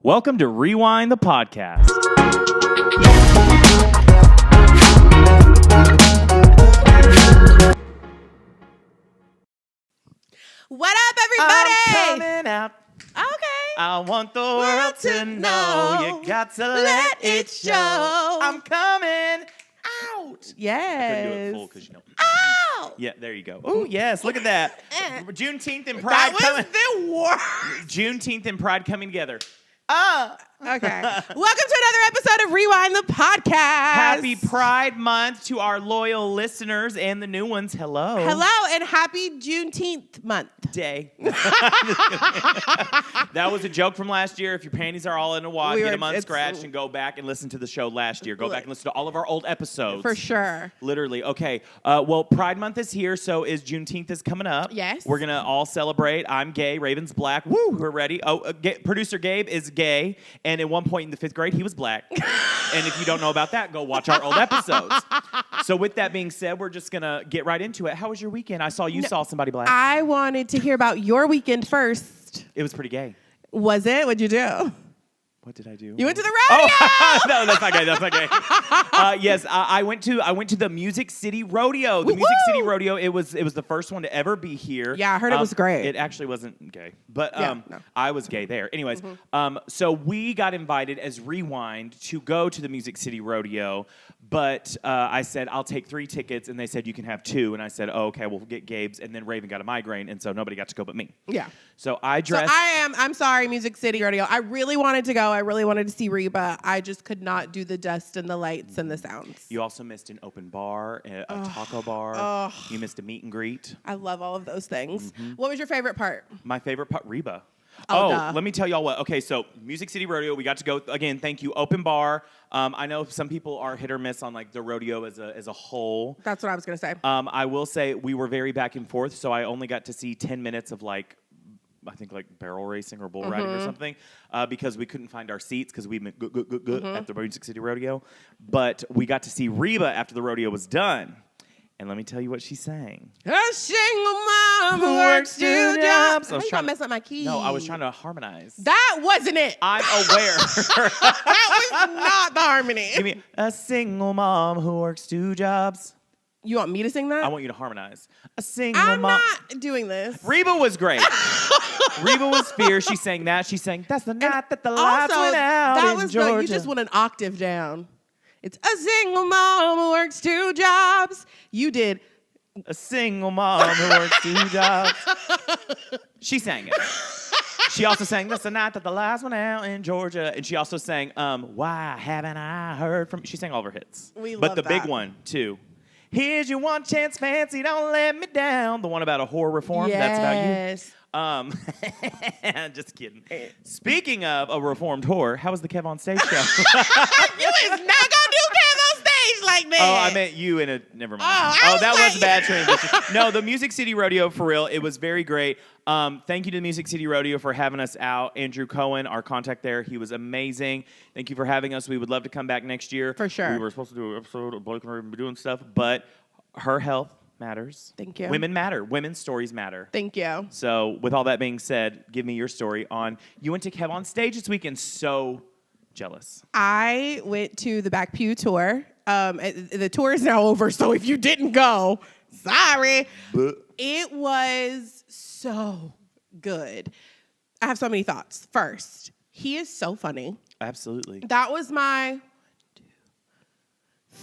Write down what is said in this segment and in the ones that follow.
Welcome to Rewind the Podcast. What up, everybody? I'm coming out. Okay. I want the world to know. You got to let it show. I'm coming out. Yes. I couldn't do it full because you know. Ow! Yeah, there you go. Oh, yes, look at that. Juneteenth and Pride That was coming. the worst. Juneteenth and Pride coming together. Okay. Welcome to another episode of Rewind the Podcast. Happy Pride Month to our loyal listeners and the new ones. Hello. Hello, and happy Juneteenth month. Day. That was a joke from last year. If your panties are all in a wad, get them unscratched and go back and listen to the show last year. Go back and listen to all of our old episodes. For sure. Literally. Okay. Well, Pride Month is here, so Juneteenth is coming up. Yes. We're going to all celebrate. I'm gay. Raven's black. Woo, we're ready. Oh, producer Gabe is gay, and at one point in the 5th grade, he was black. And if you don't know about that, go watch our old episodes. So with that being said, we're just going to get right into it. How was your weekend? I saw you saw somebody black. I wanted to hear about your weekend first. It was pretty gay. Was it? What'd you do? What did I do? You went to the rodeo. Oh, no, that's not gay. That's not gay. Yes, I went to the Music City Rodeo. The Music City Rodeo. It was the first one to ever be here. Yeah, I heard it was great. It actually wasn't gay, but No. I was gay there. Anyways, so we got invited as Rewind to go to the Music City Rodeo, but I said I'll take 3 tickets, and they said you can have 2, and I said, oh, okay, we'll get Gabe's, and then Raven got a migraine, and so nobody got to go but me. Yeah. So I dressed. I'm sorry, Music City Rodeo. I really wanted to go. I really wanted to see Reba. I just could not do the dust and the lights and the sounds. You also missed an open bar, a taco bar. You missed a meet and greet. I love all of those things. What was your favorite part? My favorite part, Reba. Duh. Let me tell y'all what. Okay, so Music City Rodeo, we got to go again. Thank you, open bar. I know some people are hit or miss on like the rodeo as a whole. That's what I was gonna say. I will say we were very back and forth, so I only got to see 10 minutes of like. I think like barrel racing or bull riding or something, because we couldn't find our seats because we went at the Music City Rodeo. But we got to see Reba after the rodeo was done. And let me tell you what she sang. A single mom who works 2 jobs. I was trying to mess up my key. No, I was trying to harmonize. That wasn't it. I'm aware. That was not the harmony. Give me a single mom who works 2 jobs. You want me to sing that? I want you to harmonize. A single I'm mom. not doing this. Reba was great. Reba was fierce. She sang that. She sang, that's the night that the lights went out that in was Georgia. You just went an octave down. It's a single mom who works 2 jobs. You did. A single mom who works 2 jobs. She sang it. She also sang, that's the night that the lights went out in Georgia. And she also sang, why haven't I heard from... She sang all of her hits. We love But the that. big one, too. Here's your one chance, fancy, don't let me down. The one about a whore reform, that's about you. Just kidding. Speaking of a reformed whore, how was the Kev on Stage show? You is not going to do Kev on stage like that. Oh, I meant you in a... Never mind. That was a bad transition. No, the Music City Rodeo, for real, it was very great. Thank you to the Music City Rodeo for having us out. Andrew Cohen, our contact there, he was amazing. Thank you for having us. We would love to come back next year. For sure. We were supposed to do an episode of Blake and Raven doing stuff, but her health matters. Thank you. Women matter. Women's stories matter. Thank you. So with all that being said, give me your story on, you went to Kev on Stage this weekend. So jealous. I went to the Back Pew tour. The tour is now over, so if you didn't go, sorry. It was so good. I have so many thoughts. First, he is so funny. Absolutely. That was my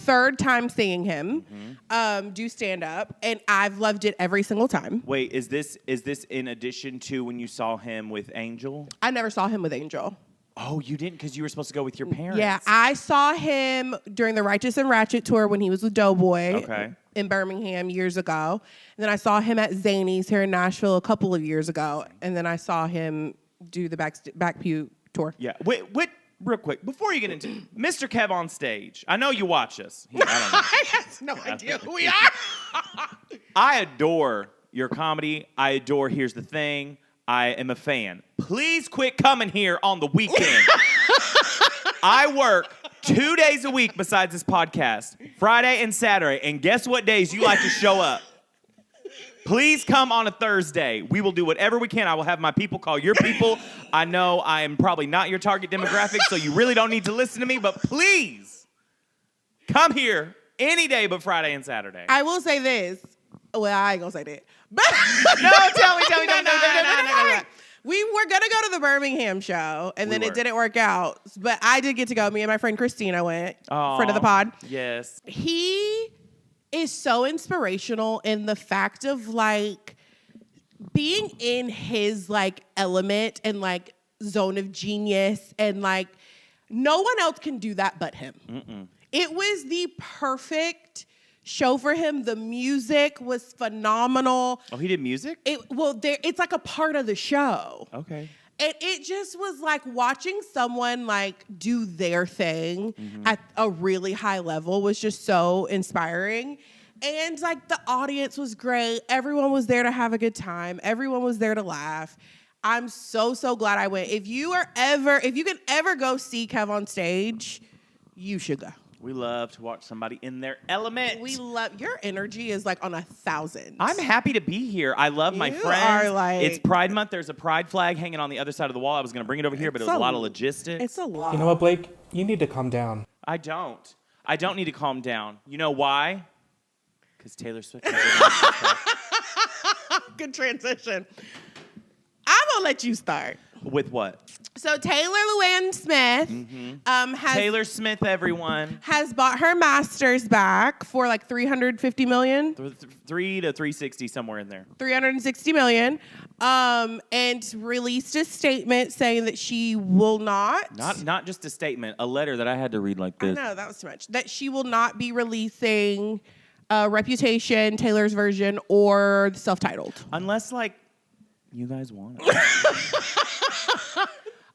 3rd time seeing him do stand up, and I've loved it every single time. Wait, is this in addition to when you saw him with Angel? I never saw him with Angel. Oh, you didn't, because you were supposed to go with your parents. Yeah, I saw him during the Righteous and Ratchet tour when he was with Doughboy in Birmingham years ago. And then I saw him at Zany's here in Nashville a couple of years ago. And then I saw him do the Back Pew tour. Yeah. Wait, real quick, before you get into Mr. Kev on Stage, I know you watch us. I don't know. I have no idea who we are. I adore your comedy. I adore Here's the Thing. I am a fan. Please quit coming here on the weekend. I work 2 days a week besides this podcast, Friday and Saturday. And guess what days you like to show up? Please come on a Thursday. We will do whatever we can. I will have my people call your people. I know I am probably not your target demographic, so you really don't need to listen to me, but please come here any day but Friday and Saturday. I will say this. Well, I ain't gonna say that. But No, tell me. no. We were gonna go to the Birmingham show, and then it didn't work out. But I did get to go. Me and my friend Christina went. Friend of the pod. Yes. He is so inspirational in the fact of like being in his like element and like zone of genius, and like no one else can do that but him. It was the perfect show for him. The music was phenomenal. Oh, he did music? It's like a part of the show. Okay. And it just was like watching someone like do their thing at a really high level was just so inspiring. And like the audience was great. Everyone was there to have a good time. Everyone was there to laugh. I'm so glad I went. If you can ever go see Kev on stage, you should go. We love to watch somebody in their element. We love your energy is like on 1,000. I'm happy to be here. I love my friends. It's Pride Month. There's a Pride flag hanging on the other side of the wall. I was going to bring it over here, but it was a lot of logistics. It's a lot. You know what, Blake? You need to calm down. I don't need to calm down. You know why? Because Taylor Swift. Good transition. I'm going to let you start. With what? So Taylor Luann Smith Taylor Smith, everyone. has bought her masters back for like $350 million. 3 to 360, somewhere in there. $360 million. And released a statement saying that she will not. Not just a statement, a letter that I had to read like this. I know, that was too much. That she will not be releasing Reputation, Taylor's version, or the self-titled. Unless, like, you guys want it.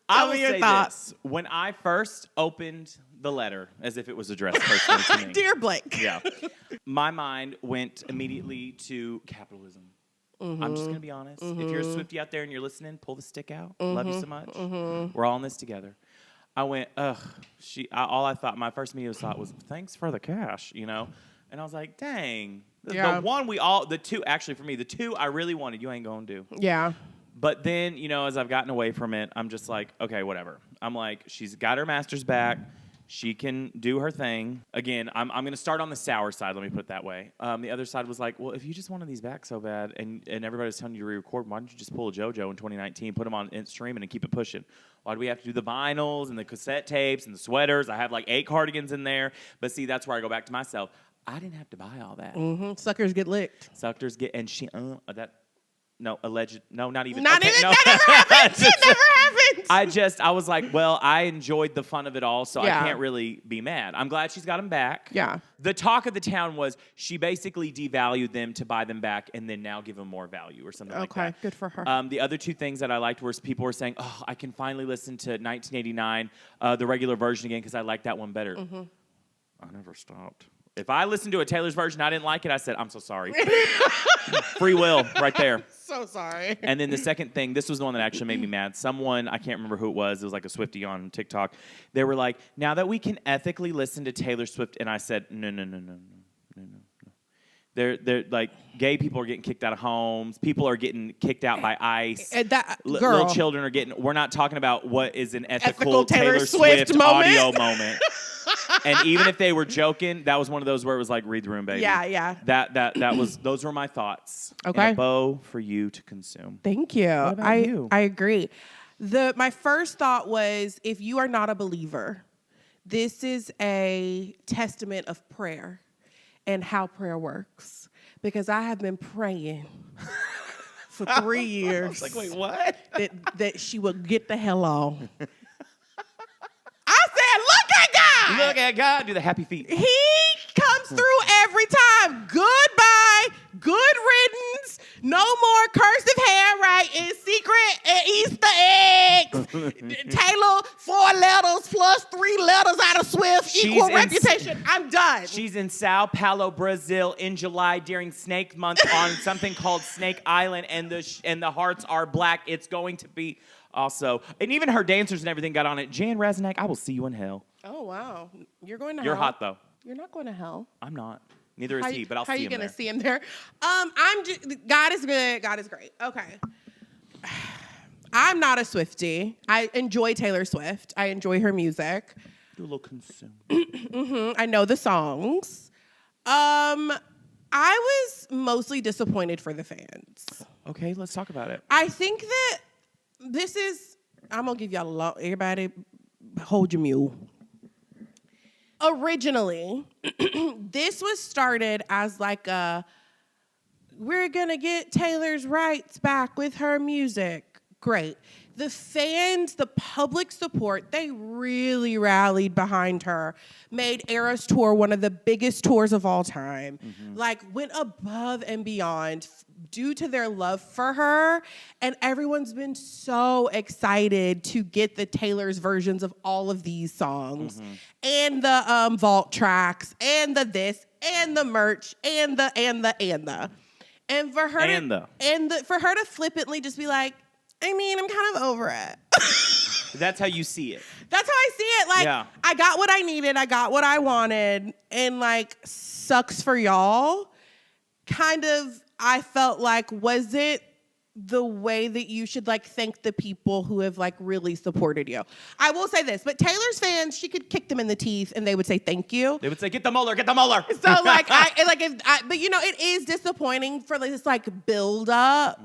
I will say this. When I first opened the letter, as if it was addressed personally to me. Dear Blake. Yeah. My mind went immediately to capitalism. I'm just going to be honest. If you're a Swiftie out there and you're listening, pull the stick out. Love you so much. We're all in this together. I went, ugh. My first immediate thought was, thanks for the cash, you know? And I was like, dang. The two I really wanted, you ain't going to do. Yeah. But then, you know, as I've gotten away from it, I'm just like, okay, whatever. I'm like, she's got her master's back. She can do her thing. Again, I'm going to start on the sour side. Let me put it that way. The other side was like, well, if you just wanted these back so bad and everybody's telling you to re-record, why don't you just pull a JoJo in 2019, put them on streaming and keep it pushing? Why do we have to do the vinyls and the cassette tapes and the sweaters? I have like 8 cardigans in there. But see, that's where I go back to myself. I didn't have to buy all that. Suckers get licked. And she, no, alleged, no, not even. That never happened. It never happened. I was like, well, I enjoyed the fun of it all, so I can't really be mad. I'm glad she's got them back. Yeah. The talk of the town was she basically devalued them to buy them back and then now give them more value or something like that. Okay, good for her. The other two things that I liked were people were saying, oh, I can finally listen to 1989, the regular version again because I like that one better. I never stopped. If I listened to a Taylor's version, I didn't like it, I said, I'm so sorry. Free will right there. So sorry. And then the second thing, this was the one that actually made me mad. Someone, I can't remember who it was like a Swiftie on TikTok. They were like, now that we can ethically listen to Taylor Swift, and I said, no. They're like, gay people are getting kicked out of homes. People are getting kicked out by ICE. Little children are we're not talking about what is an ethical Taylor Swift audio moment. And even if they were joking, that was one of those where it was like, read the room, baby. Yeah. Those were my thoughts. Okay. In a bow for you to consume. Thank you. What about you? I agree. My first thought was, if you are not a believer, this is a testament of prayer and how prayer works. Because I have been praying for 3 years. I was like, wait, what? that she would get the hell on. I said, look at God. Look at God. Do the happy feet. He comes through every time. Goodbye. Good riddance. No more cursive handwriting, secret and Easter eggs. Taylor, 4 letters plus 3 letters out of Swift equal Reputation. I'm done. She's in Sao Paulo, Brazil in July during Snake Month on something called Snake Island, and the hearts are black. It's going to be also, and even her dancers and everything got on it. Jan Raznak, I will see you in hell. Oh, wow. You're going to hell. You're hot, though. You're not going to hell. I'm not. Neither is he, but I'll see him there. How are you gonna see him there? God is good. God is great. Okay. I'm not a Swiftie. I enjoy Taylor Swift. I enjoy her music. Do a little consume. I know the songs. I was mostly disappointed for the fans. Okay, let's talk about it. I think that this is, I'm gonna give y'all everybody hold your mule. Originally, this was started as like we're gonna get Taylor's rights back with her music. Great. The fans, the public support, they really rallied behind her, made Eras Tour one of the biggest tours of all time, like went above and beyond due to their love for her. And everyone's been so excited to get the Taylor's versions of all of these songs and the vault tracks and the this and the merch and the. And for her for her to flippantly just be like, I mean, I'm kind of over it. That's how you see it. That's how I see it. Like, I got what I needed. I got what I wanted. And, like, sucks for y'all. Kind of, I felt like, was it the way that you should, like, thank the people who have, like, really supported you? I will say this, but Taylor's fans, she could kick them in the teeth and they would say thank you. They would say, get the molar, get the molar. So, like, but, you know, it is disappointing for like, this, like, build up.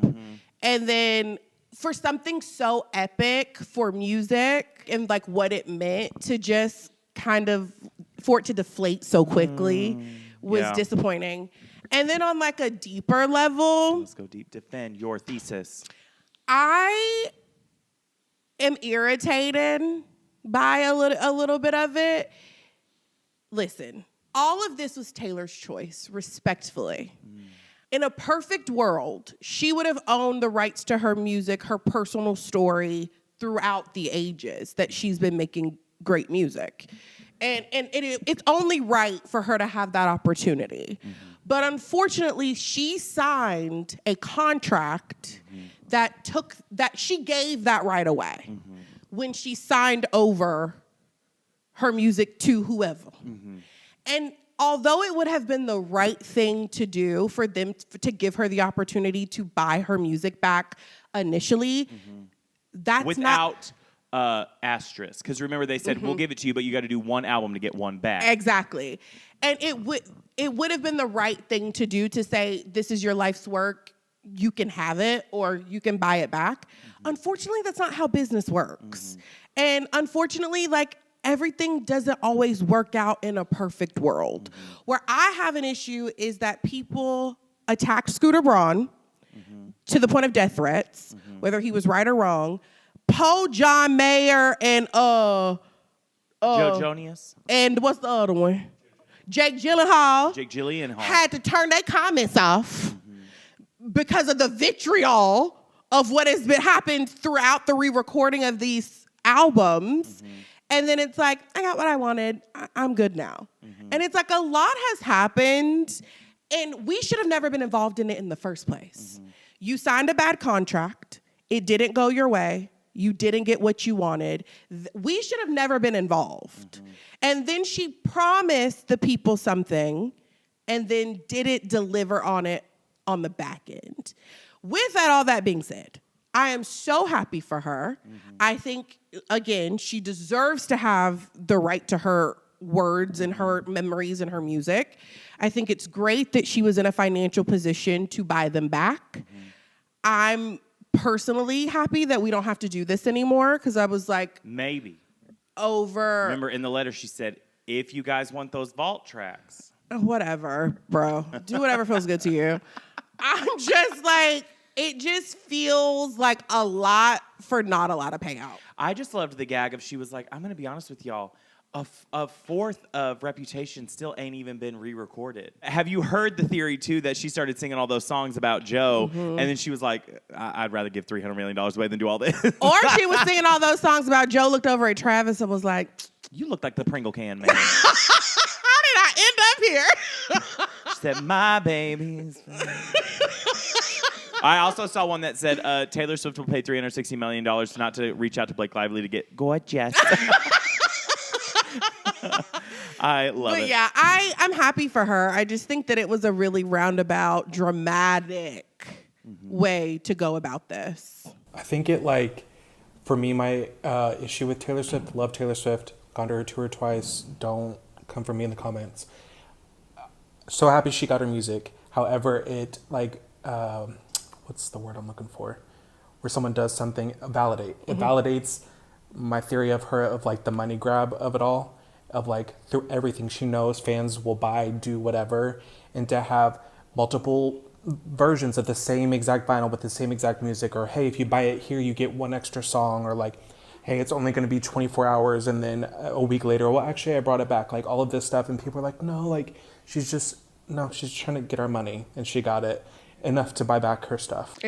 And then for something so epic for music and like what it meant to just kind of for it to deflate so quickly was disappointing. And then on like a deeper level, let's go deep. Defend your thesis. I am irritated by a little bit of it. Listen, all of this was Taylor's choice, respectfully. In a perfect world, she would have owned the rights to her music, her personal story throughout the ages that she's been making great music. And it's only right for her to have that opportunity. But unfortunately, she signed a contract that she gave that right away when she signed over her music to whoever. And although it would have been the right thing to do for them to give her the opportunity to buy her music back initially, that's without asterisk. Because remember, they said, we'll give it to you, but you got to do one album to get one back. Exactly. And it would have been the right thing to do to say, this is your life's work. You can have it or you can buy it back. Unfortunately, that's not how business works. And unfortunately, like, everything doesn't always work out in a perfect world. Where I have an issue is that people attack Scooter Braun to the point of death threats, whether he was right or wrong. Poe John Mayer and Joe Jonius. And what's the other one? Jake Gyllenhaal. Jake Gyllenhaal had to turn their comments off because of the vitriol of what has been happened throughout the re-recording of these albums. And then it's like, I got what I wanted. I'm good now. And it's like a lot has happened, and we should have never been involved in it in the first place. You signed a bad contract. It didn't go your way. You didn't get what you wanted. We should have never been involved. And then she promised the people something and then didn't deliver on it on the back end. With all that being said, I am so happy for her. I think, again, she deserves to have the right to her words and her memories and her music. I think it's great that she was in a financial position to buy them back. I'm personally happy that we don't have to do this anymore because I was like... Maybe. Over... Remember, in the letter she said, if you guys want those vault tracks. Whatever, bro. Do whatever feels good to you. I'm just like... It just feels like a lot for not a lot of payout. I just loved the gag of she was like, I'm going to be honest with y'all. A fourth of Reputation still ain't even been re-recorded. Have you heard the theory, too, that she started singing all those songs about Joe, and then she was like, I'd rather give $300 million away than do all this. Or she was singing all those songs about Joe, looked over at Travis and was like... You look like the Pringle can, man. How did I end up here? She said, my baby's... I also saw one that said Taylor Swift will pay $360 million not to reach out to Blake Lively to get gorgeous. I love But it. yeah, I'm happy for her. I just think that it was a really roundabout, dramatic way to go about this. I think it for me, my issue with Taylor Swift, love Taylor Swift, gone to her tour twice, don't come for me in the comments. So happy she got her music. However, it what's the word I'm looking for? Where someone does something, validate. It validates my theory of her, of the money grab of it all, of through everything she knows, fans will buy, do whatever, and to have multiple versions of the same exact vinyl with the same exact music, or hey, if you buy it here, you get one extra song, or hey, it's only going to be 24 hours, and then a week later, well, actually, I brought it back, all of this stuff, and people are no, she's trying to get our money, and she got it enough to buy back her stuff.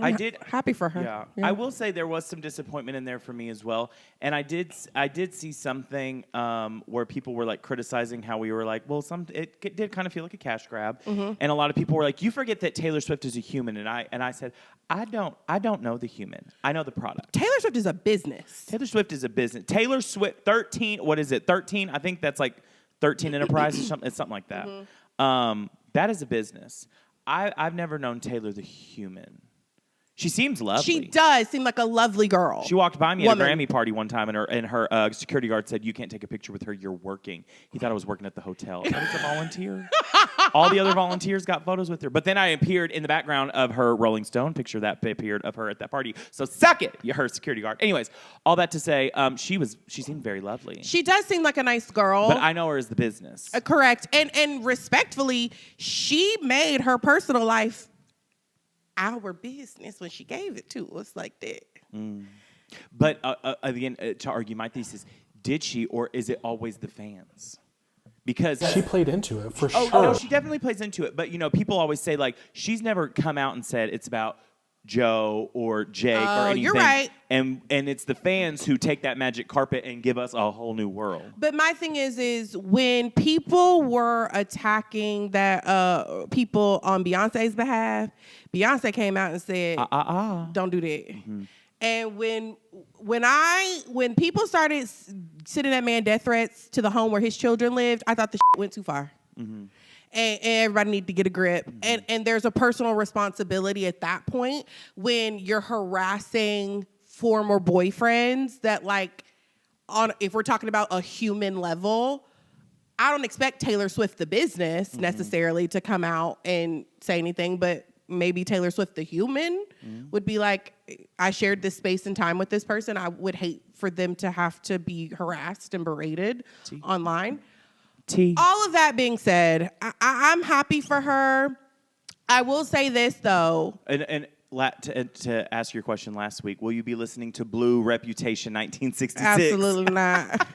I did happy for her. Yeah. I will say there was some disappointment in there for me as well, and I did see something where people were criticizing how we were well, it did kind of feel like a cash grab, and a lot of people were you forget that Taylor Swift is a human, and I said I don't know the human, I know the product. Taylor Swift is a business. Taylor Swift is a business. Taylor Swift 13. What is it? 13. I think that's 13 Enterprise or something. It's something like that. That is a business. I've never known Taylor the human. She seems lovely. She does seem like a lovely girl. She walked by me at a Grammy party one time, and her security guard said, "You can't take a picture with her. You're working." He thought I was working at the hotel. I was a volunteer. All the other volunteers got photos with her. But then I appeared in the background of her Rolling Stone picture that appeared of her at that party. So suck it, her security guard. Anyways, all that to say, she seemed very lovely. She does seem like a nice girl. But I know her as the business. Correct. And respectfully, she made her personal life our business when she gave it to us like that. But again, to argue my thesis, did she, or is it always the fans? Because she played into it for sure. Oh, no, she definitely plays into it. But people always say she's never come out and said it's about Joe or Jake or anything. You're right. And it's the fans who take that magic carpet and give us a whole new world. But my thing is when people were attacking that people on Beyonce's behalf, Beyonce came out and said, don't do that. Mm-hmm. And when people started sending that man death threats to the home where his children lived, I thought the shit went too far. Mm-hmm. And everybody need to get a grip. Mm-hmm. And there's a personal responsibility at that point when you're harassing former boyfriends that if we're talking about a human level, I don't expect Taylor Swift the business necessarily to come out and say anything, but maybe Taylor Swift the human would be I shared this space and time with this person. I would hate for them to have to be harassed and berated online. All of that being said, I'm happy for her. I will say this, though. And to ask your question last week, will you be listening to Blue Reputation 1966? Absolutely not.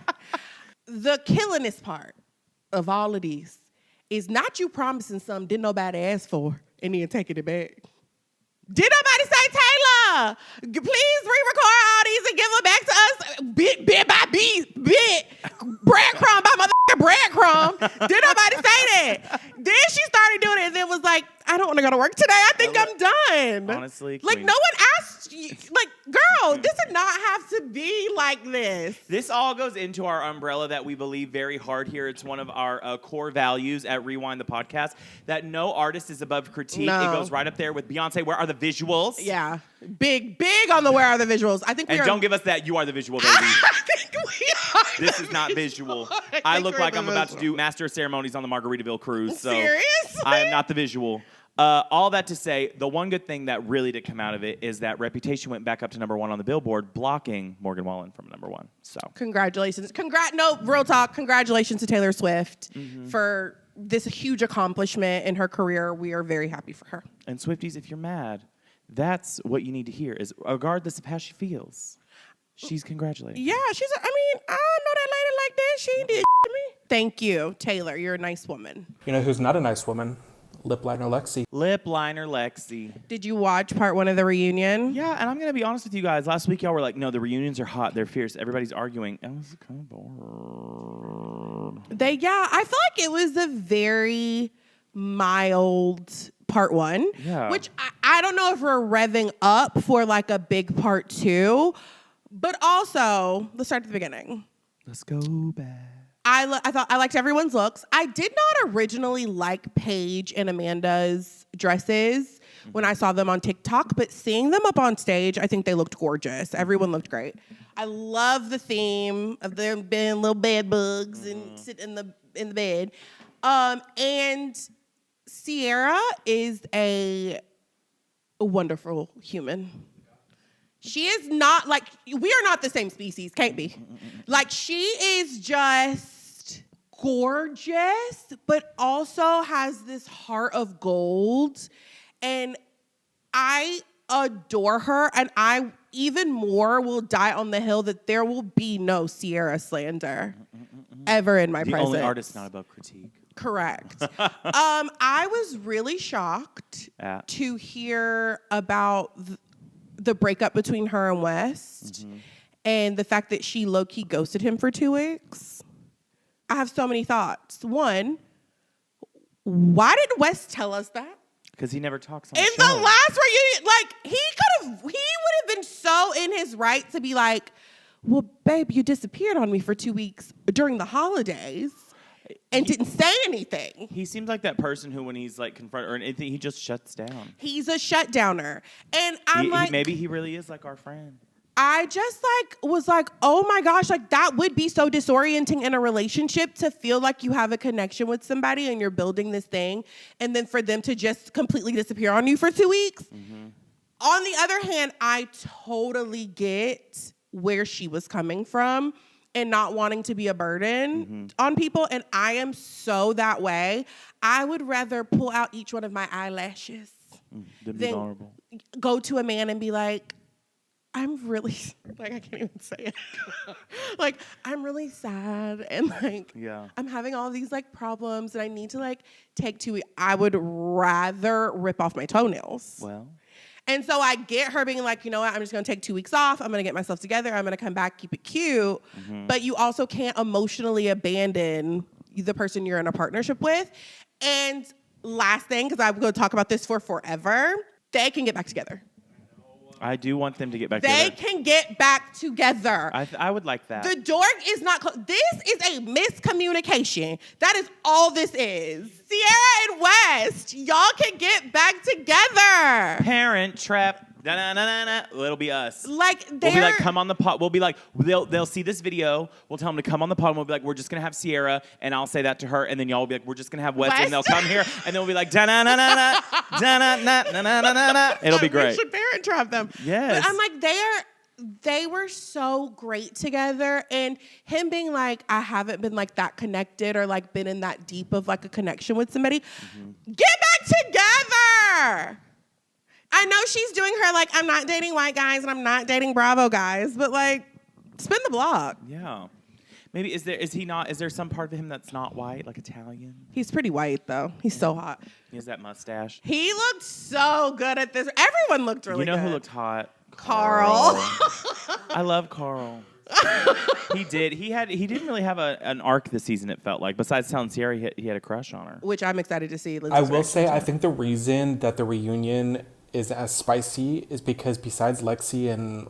The killingest part of all of these is not you promising something didn't nobody ask for and then taking it back. Did nobody say, Taylor, please re-record all these and give them back to us bit by bit, breadcrumb by motherfucking breadcrumb? Did nobody say that? Then she started doing it and then was I don't want to go to work today. I think I'm done. Honestly, no one asked you. Girl, this did not have to be like this. This all goes into our umbrella that we believe very hard here. It's one of our core values at Rewind the Podcast that no artist is above critique. No. It goes right up there with Beyonce. Where are the visuals? Yeah. Big on the where are the visuals. I think don't give us that you are the visual, baby. I think we are. This is not visual. I look like I'm about to do master of ceremonies on the Margaritaville cruise. So seriously? I am not the visual. All that to say, the one good thing that really did come out of it is that Reputation went back up to #1 on the Billboard, blocking Morgan Wallen from #1. So congratulations. No, real talk. Congratulations to Taylor Swift for this huge accomplishment in her career. We are very happy for her. And Swifties, if you're mad, that's what you need to hear is regardless of how she feels, she's congratulating. Yeah, I don't know that lady like that. She did to me. Thank you, Taylor. You're a nice woman. You know who's not a nice woman? Lip liner Lexi. Lip liner Lexi. Did you watch part 1 of the reunion? Yeah, and I'm going to be honest with you guys. Last week, y'all were like, no, the reunions are hot. They're fierce. Everybody's arguing. I was kind of bored. I feel like it was a very mild part 1. Yeah. Which I don't know if we're revving up for a big part 2. But also, let's start at the beginning. Let's go back. I thought I liked everyone's looks. I did not originally like Paige and Amanda's dresses when I saw them on TikTok, but seeing them up on stage, I think they looked gorgeous. Everyone looked great. I love the theme of them being little bed bugs and sitting in the bed. And Sierra is a wonderful human. She is not like, we are not the same species, can't be. Like, she is just gorgeous, but also has this heart of gold. And I adore her, and I even more will die on the hill that there will be no Sierra slander ever in my presence. The only artist not above critique. Correct. I was really shocked to hear about the breakup between her and West and the fact that she low-key ghosted him for 2 weeks. I have so many thoughts. One, why didn't West tell us that? Because he never talks on the In show. the last reunion, like, he would have been so in his right to be like, well, babe, you disappeared on me for 2 weeks during the holidays and didn't say anything. He seems like that person who, when he's like confronted or anything, he just shuts down. He's a shutdowner. And I'm like, maybe he really is like our friend. I just was like, oh my gosh, like that would be so disorienting in a relationship to feel like you have a connection with somebody and you're building this thing, and then for them to just completely disappear on you for 2 weeks. On the other hand, I totally get where she was coming from and not wanting to be a burden on people. And I am so that way. I would rather pull out each one of my eyelashes than go to a man and be like, I'm really, like, I can't even say it. Like, I'm really sad and, like, I'm having all these, like, problems and I need to, like, take 2 weeks. I would rather rip off my toenails. Well. And so I get her being like, you know what, I'm just going to take 2 weeks off. I'm going to get myself together. I'm going to come back, keep it cute. But you also can't emotionally abandon the person you're in a partnership with. And last thing, because I'm going to talk about this for forever, they can get back together. I do want them to get back together. They can get back together. I would like that. The door is not closed. This is a miscommunication. That is all this is. Sierra and West, y'all can get back together. Parent trap. Da-na-na-na-na. It'll be us. Like, we'll be like, come on the pod. We'll be like, they'll see this video. We'll tell them to come on the pod. And we'll be like, we're just going to have Sierra. And I'll say that to her. And then y'all will be like, we're just going to have West. And they'll come here. And then we'll be like, da-na-na-na-na. Da-na-na-na-na-na-na. It'll be great. We should parent trap them. Yes. But I'm like, they were so great together. And him being like, I haven't been like that connected or like been in that deep of like a connection with somebody. Get back together. I know she's doing her like, I'm not dating white guys and I'm not dating Bravo guys, but like, spin the block. Yeah. Maybe is there some part of him that's not white, like Italian? He's pretty white though. He's so hot. He has that mustache. He looked so good at this. Everyone looked really good. You know who looked hot? Carl. I love Carl. He did. He didn't really have an arc this season, it felt like. Besides telling Sierra he had a crush on her. Which I'm excited to see. I will say, I think the reason that the reunion is as spicy is because besides Lexi and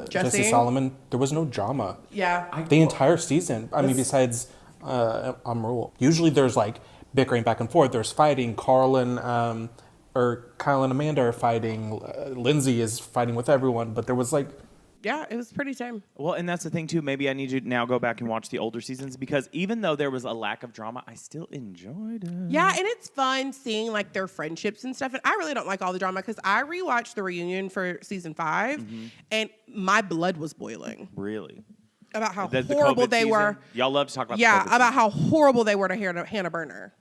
Jesse Solomon, there was no drama. Yeah. The entire season. I mean, besides Amrul. Usually there's like bickering back and forth. There's fighting. Kyle and Amanda are fighting. Lindsay is fighting with everyone. But there was like... Yeah, it was pretty tame. Well, and that's the thing, too. Maybe I need to now go back and watch the older seasons because even though there was a lack of drama, I still enjoyed it. Yeah, and it's fun seeing, like, their friendships and stuff. And I really don't like all the drama because I rewatched the reunion for season 5, and my blood was boiling. Really? About how horrible they were. Y'all love to talk about the about how horrible they were to Hannah Burner.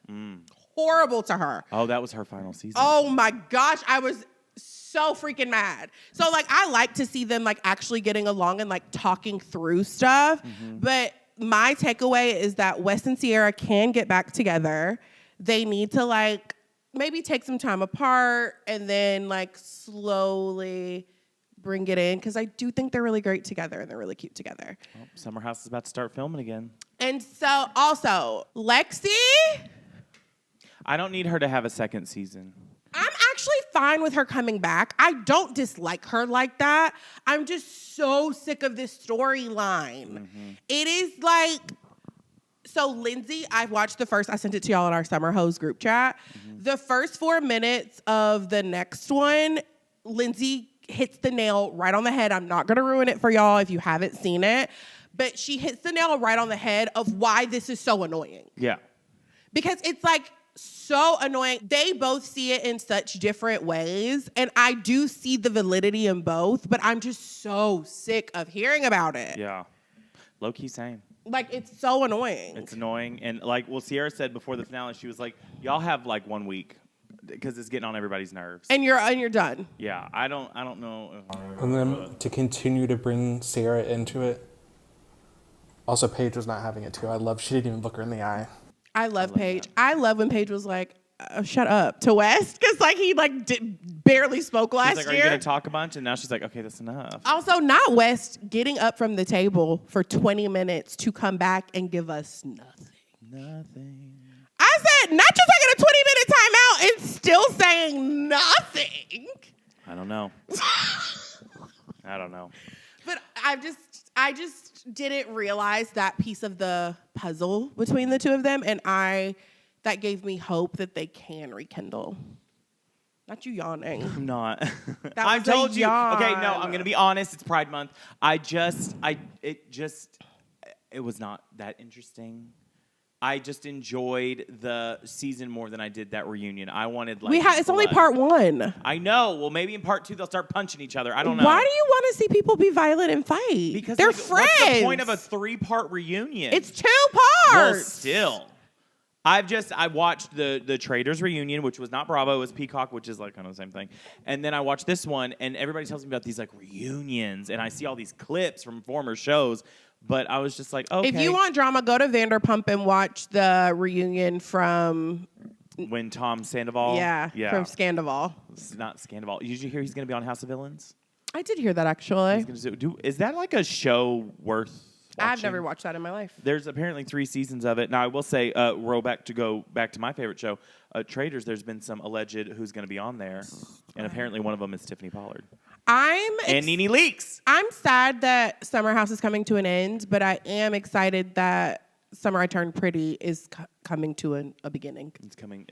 Horrible to her. Oh, that was her final season. Oh, my gosh. I was... so freaking mad. So like I like to see them like actually getting along and like talking through stuff. But my takeaway is that Wes and Sierra can get back together. They need to like maybe take some time apart and then like slowly bring it in because I do think they're really great together and they're really cute together. Well, Summer House is about to start filming again. And so also Lexi, I don't need her to have a second season. I'm actually fine with her coming back. I don't dislike her like that. I'm just so sick of this storyline. It is like So Lindsay, I sent it to y'all in our Summer Hoes group chat. The first 4 minutes of the next one, Lindsay hits the nail right on the head. I'm not going to ruin it for y'all if you haven't seen it, but she hits the nail right on the head of why this is so annoying. Yeah. Because it's like so annoying. They both see it in such different ways, and I do see the validity in both, but I'm just so sick of hearing about it. Yeah. Low-key same. Like, it's so annoying. It's annoying. And like, well, Sierra said before the finale, she was like, y'all have like 1 week because it's getting on everybody's nerves. And you're done. Yeah. I don't know. And then to continue to bring Sarah into it. Also, Paige was not having it too. She didn't even look her in the eye. I love Paige. That. I love when Paige was like, shut up to West. Because like he like barely spoke last year. Are you going to talk a bunch? And now she's like, okay, that's enough. Also, not West getting up from the table for 20 minutes to come back and give us nothing. Nothing. I said, not just taking a 20-minute timeout and still saying nothing. I don't know. I don't know. But I just didn't realize that piece of the puzzle between the two of them, and that gave me hope that they can rekindle. Not you yawning. I'm not. I told you. Okay, no, I'm going to be honest. It's Pride Month. It was not that interesting. I just enjoyed the season more than I did that reunion. I wanted it's only part 1. I know. Well, maybe in part 2 they'll start punching each other. I don't know. Why do you want to see people be violent and fight? Because they're friends. What's the point of a 3-part reunion? It's 2 parts. Well, still. I watched the Traders reunion, which was not Bravo, it was Peacock, which is like kind of the same thing. And then I watched this one, and everybody tells me about these like reunions, and I see all these clips from former shows. But I was just like, okay. If you want drama, go to Vanderpump and watch the reunion from... When Tom Sandoval? Yeah. From Scandoval. It's not Scandoval. Did you hear he's going to be on House of Villains? I did hear that, actually. Is that like a show worth watching? I've never watched that in my life. There's apparently 3 seasons of it. Now, I will say, go back to my favorite show, Traders, there's been some alleged who's going to be on there. And apparently one of them is Tiffany Pollard. And Nene Leakes. I'm sad that Summer House is coming to an end, but I am excited that Summer I Turned Pretty is coming to a beginning. It's coming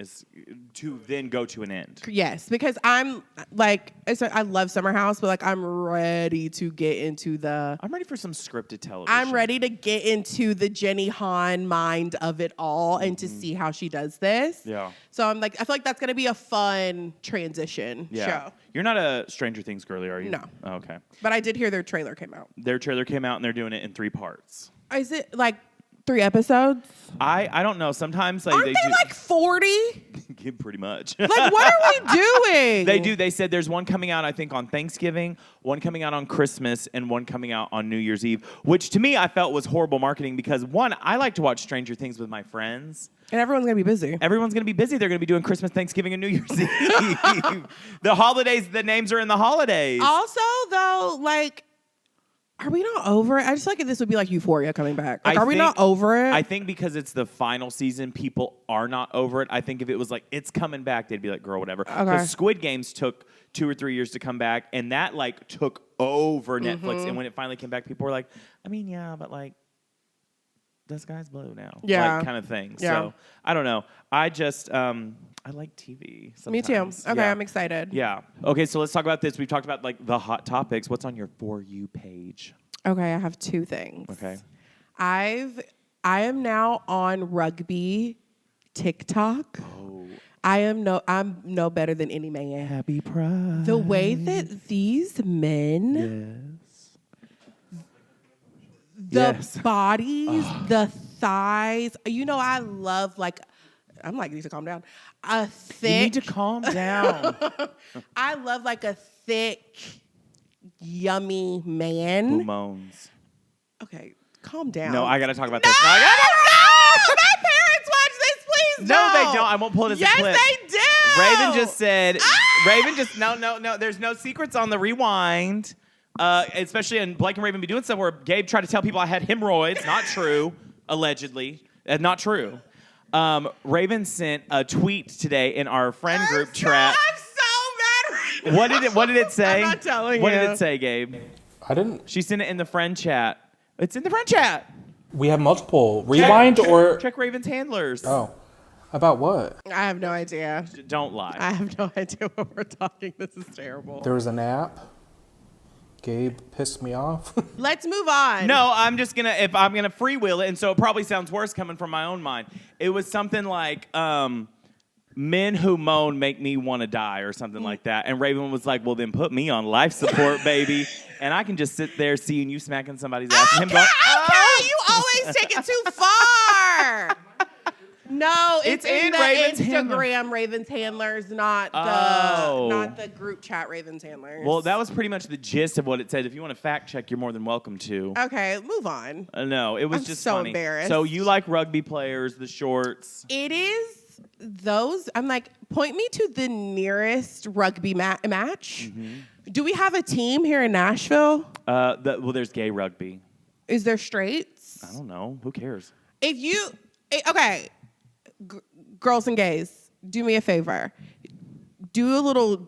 to then go to an end. Yes, because I'm like, I love Summer House, but like I'm ready to get into I'm ready for some scripted television. I'm ready to get into the Jenny Han mind of it all and to see how she does this. Yeah. So I'm like, I feel like that's going to be a fun transition show. You're not a Stranger Things girly, are you? No. Oh, okay. But I did hear their trailer came out. Their trailer came out and they're doing it in 3 parts. Is it like 3 episodes? I don't know. Sometimes aren't they like 40? Pretty much. Like, what are we doing? They do. They said there's one coming out, I think, on Thanksgiving, one coming out on Christmas, and one coming out on New Year's Eve, which to me I felt was horrible marketing because, one, I like to watch Stranger Things with my friends. And everyone's going to be busy. Everyone's going to be busy. They're going to be doing Christmas, Thanksgiving, and New Year's Eve. The holidays, the names are in the holidays. Also, though, like, are we not over it? I just feel like this would be like Euphoria coming back. Like, are we not over it? I think because it's the final season, people are not over it. I think if it was like, it's coming back, they'd be like, girl, whatever. Because Squid Games took 2 or 3 years to come back, and that like took over Netflix. And when it finally came back, people were like, I mean, yeah, but like, the sky's blue now. Yeah. Like, kind of thing. Yeah. So, I don't know. I just, I like TV sometimes. Me too. Okay, yeah. I'm excited. Yeah. Okay, so let's talk about this. We've talked about like the hot topics. What's on your For You page? Okay, I have 2 things. Okay. I am now on RUGBY TikTok. Oh. I'm no better than any man. Happy Pride. The way that these men, the bodies, the thighs. You know, I love like. I'm like, you need to calm down. A thick. You need to calm down. I love like a thick, yummy man. Who moans? Okay, calm down. No, I got to talk about this. No, my parents watch this, please. No, they don't. I won't pull it as a clip. Yes, they do. Raven just said. Raven just no. There's no secrets on the rewind. Especially in Blake and Raven be doing stuff where Gabe tried to tell people I had hemorrhoids. Not true. Allegedly, not true. Raven sent a tweet today in our friend group chat. I'm so mad right now. What did it say? I'm not telling What you. did it say, Gabe? I didn't. She sent it in the friend chat. It's in the friend chat. We have multiple. Rewind or... Check Raven's handlers. Oh. About what? I have no idea. Don't lie. I have no idea what we're talking. This is terrible. There was an app. Gabe pissed me off. Let's move on. No, I'm just gonna, if I'm gonna freewheel it, and so it probably sounds worse coming from my own mind. It was something like, men who moan make me want to die or something like that. And Raven was like, well, then put me on life support, baby. And I can just sit there seeing you smacking somebody's ass and him going, Okay, you always take it too far. No, it's in the Raven's Instagram Ravens Handlers, not the group chat Ravens Handlers. Well, that was pretty much the gist of what it said. If you want to fact check, you're more than welcome to. Okay, move on. No, it was I'm just so funny. embarrassed. So you like rugby players, the shorts. It is those. I'm like, point me to the nearest rugby match. Mm-hmm. Do we have a team here in Nashville? Well, there's gay rugby. Is there straights? I don't know. Who cares? If you, okay, girls and gays, do me a favor. Do a little,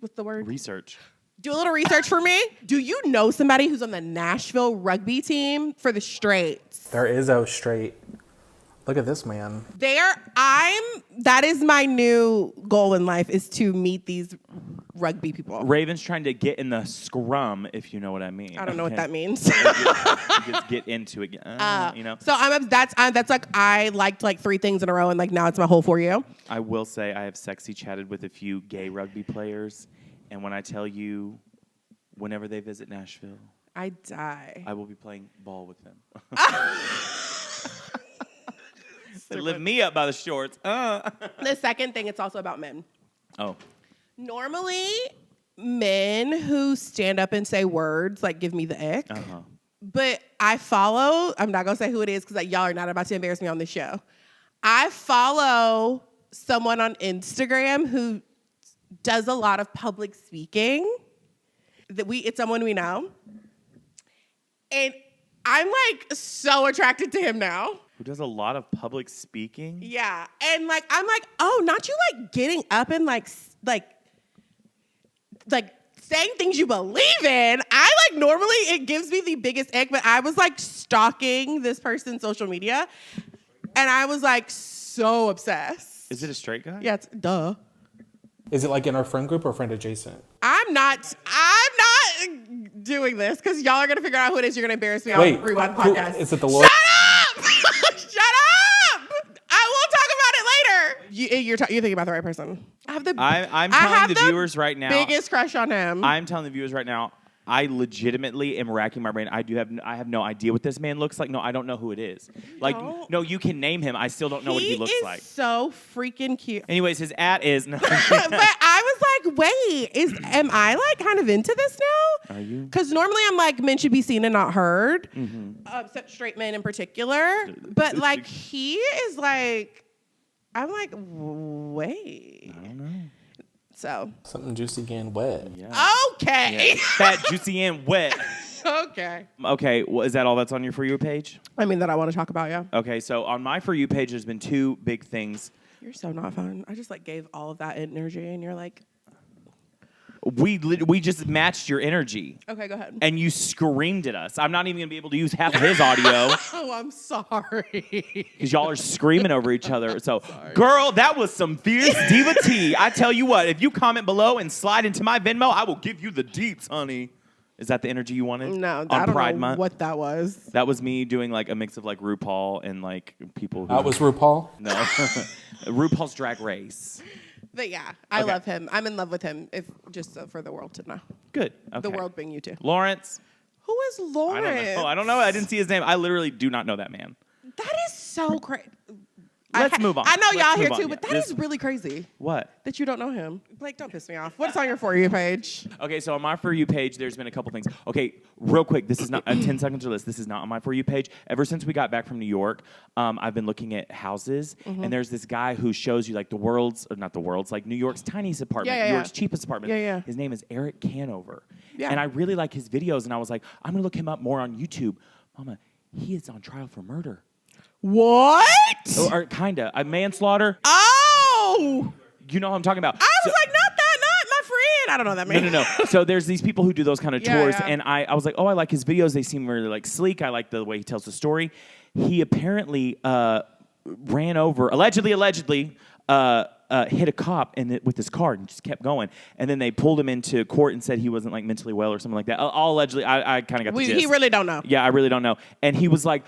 what's the word? Research. Do a little research for me. Do you know somebody who's on the Nashville rugby team for the straights? There is a straight. Look at this man. That is my new goal in life, is to meet these rugby people. Raven's trying to get in the scrum, if you know what I mean. I don't know what that means. Just get into it, you know. So that's like, I liked like 3 things in a row, and like now it's my whole For You. I will say I have sexy chatted with a few gay rugby players, and when I tell you, whenever they visit Nashville, I die. I will be playing ball with them. They lift me up by the shorts. The second thing, it's also about men. Oh. Normally, men who stand up and say words like give me the ick. Uh-huh. But I follow, I'm not going to say who it is because y'all are not about to embarrass me on this show. I follow someone on Instagram who does a lot of public speaking. It's someone we know. And I'm like so attracted to him now. Who does a lot of public speaking? Yeah. And like, I'm like, oh, not you like getting up and like saying things you believe in. I like, normally it gives me the biggest ick, but I was like stalking this person's social media and I was like so obsessed. Is it a straight guy? Yeah, it's duh. Is it like in our friend group or friend adjacent? I'm not doing this because y'all are gonna figure out who it is. You're gonna embarrass me on Rewind podcast. Is it the Lord? Shut up! Shut up! I will talk about it later. You're thinking about the right person. I'm telling the viewers right now. Biggest crush on him. I'm telling the viewers right now. I legitimately am racking my brain. I have no idea what this man looks like. No, I don't know who it is. Like, no, you can name him. I still don't know what he looks like. He is so freaking cute. Anyways, his is. No. But I was like, wait, am I like kind of into this now? Are you? Because normally I'm like, men should be seen and not heard. Mm-hmm. Straight men in particular. But like, he is like, I'm like, wait. I don't know. So Something juicy getting wet. Yeah. Okay. Yeah. Fat, juicy, and wet. Okay. Okay, well, is that all that's on your For You page? I mean, that I want to talk about, yeah. Okay, so on my For You page, there's been 2 big things. You're so not fun. I just like gave all of that energy, and you're like, We just matched your energy. okay, go ahead. And you screamed at us. I'm not even going to be able to use half of his audio Oh, I'm sorry. because y'all are screaming over each other. So, girl, that was some fierce diva tea. I tell you what, if you comment below and slide into my Venmo, I will give you the deets, honey. Is that the energy you wanted? No, on I don't Pride know Month? what that was. That was me doing like a mix of like RuPaul and like people who... That was RuPaul? No. RuPaul's Drag Race. But yeah, I Okay. love him. I'm in love with him, if just for the world to know. Good. Okay. The world being you too. Lawrence. Who is Lawrence? I don't know. I didn't see his name. I literally do not know that man. That is so crazy. Let's move on. I know Let's y'all here move too, on. but Yeah, that this- is really crazy What? that you don't know him. Blake, don't piss me off. What's on your For You page? Okay, so on my For You page, there's been a couple things. Okay, real quick, this is not 10 seconds or less. This is not on my For You page. Ever since we got back from New York, I've been looking at houses, and there's this guy who shows you like like New York's tiniest apartment, Yeah. New York's cheapest apartment. Yeah. His name is Eric Canover. Yeah. And I really like his videos, and I was like, I'm going to look him up more on YouTube. Mama, he is on trial for murder. What? Or kind of. Manslaughter. Oh! You know what I'm talking about. I was like, not that, not my I don't know what that means. No. So there's these people who do those kind of Yeah, tours, yeah. and I was like, oh, I like his videos. They seem really like sleek. I like the way he tells the story. He apparently ran over, allegedly, hit a cop with his car and just kept going. And then they pulled him into court and said he wasn't like mentally well or something like that. All allegedly. I kind of got the gist. He really don't know. Yeah, I really don't know. And he was like,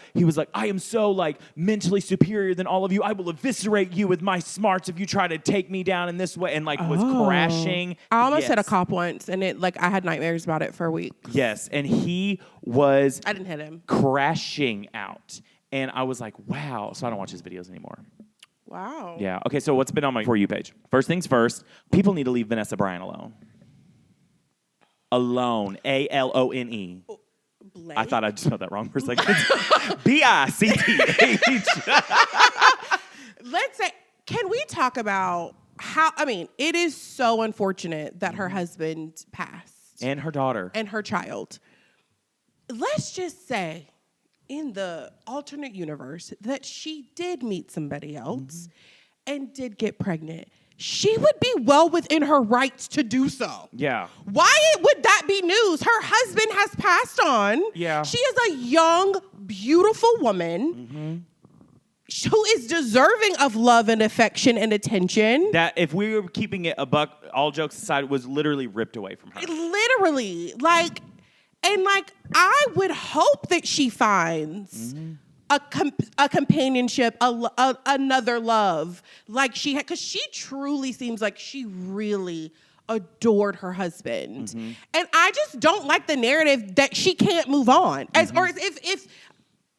I am so like mentally superior than all of you. I will eviscerate you with my smarts if you try to take me down in this way. And like was crashing. I almost hit a Yes. cop once, and I had nightmares about it for a week. Yes, and he was I didn't hit him. crashing out. And I was like, wow. So I don't watch his videos anymore. Wow. Yeah. Okay, so what's been on my For You page? First things first, people need to leave Vanessa Bryant alone. Alone. A-L-O-N-E. Blake? I thought I just spelled that wrong for a second. B-I-C-T-H. Let's say, can we talk about how, it is so unfortunate that her husband passed. And her daughter. And her child. Let's just say, in the alternate universe, that she did meet somebody else and did get pregnant. She would be well within her rights to do so. Yeah. Why would that be news? Her husband has passed on. Yeah. She is a young, beautiful woman who is deserving of love and affection and attention. That, if we were keeping it a buck, all jokes aside, was literally ripped away from her. Literally. I would hope that she finds a companionship, another love, like she had, because she truly seems like she really adored her husband, and I just don't like the narrative that she can't move on, or if